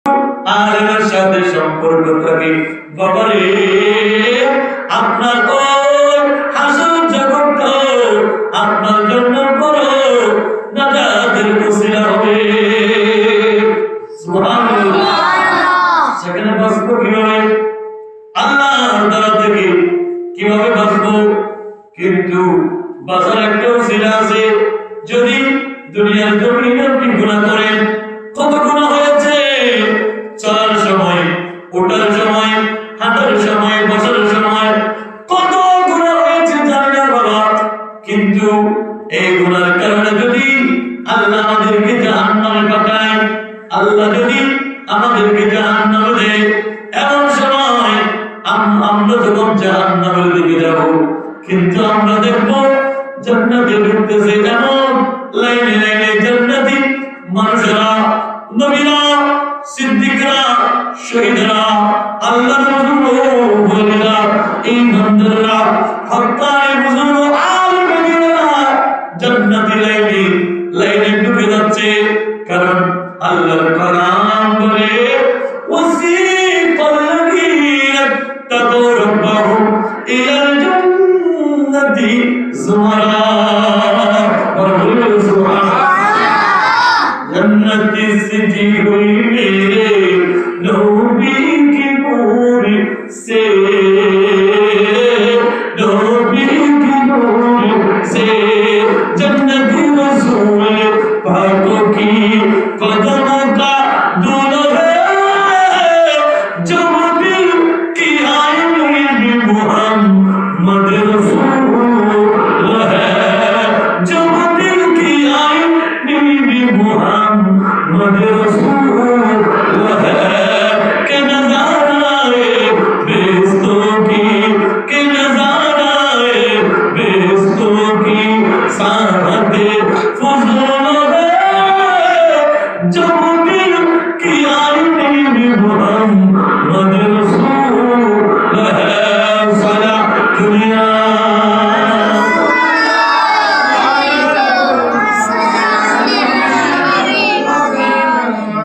আলেমের সাথে সম্পর্ক থাকে বাবারে আপনার ওই হাসর জগৎটা আপনার জন্য বড় নাজাতের ওসিলা হবে সুবহানাল্লাহ। সেখানে বাঁচবো কিভাবে? আল্লাহর দ্বারা থেকে কিভাবে বাঁচবো? কিন্তু বাঁচার একটা ওসিলা আছে। যদি দুনিয়ার জমিনে আপনি গুনাহ করেন, কত গুনাহ হয়েছে চলার সময়, ওঠার সময়, হাঁটার সময়, বসার সময় কত গুনাহ হয়েছে জানি না বাবা। কিন্তু এই গুনার কারণে যদি আল্লাহ আমাদেরকে জাহান্নামে পাঠায়, আল্লাহ যদি আমাদেরকে জাহান্নামে দেয়, এমন সময় আমরা যখন জাহান্নামের দিকে যাব, কিন্তু আমরা দেখবো জান্নাতে ঢুকতেছে এমন লাইনে লাইনে জান্নাতি মানুষেরা, নবীরা, সিদ্দিকরা, শহীদরা, আল্লাহর ওলিরা, ঈমানদাররা, হক্কানি বুজুর্গ আলেমরা জান্নাতি লাইনে লাইনে ঢুকে যাচ্ছে। কারণ আল্লাহর কালাম বলে ওয়াসিকাল্লাযীনা তাকু রাব্বাহুম ইলাল জান্নাতি যুমারা। जन्नती सजी हुई मेरे नबी की नूर से, नबी की नूर से जन्नती रसूल पाकों की कदमों का धूल है, जो दिल की आईने में मोहम्मद रसूल है, जो दिल की आईने में मोहम्मद रसूल है। के नज़ारे बेस्तों की, के नज़ारे बेस्तों की साहते फजूल है, जो दिल की आईने में मोहम्मद रसूल है। सला दुनिया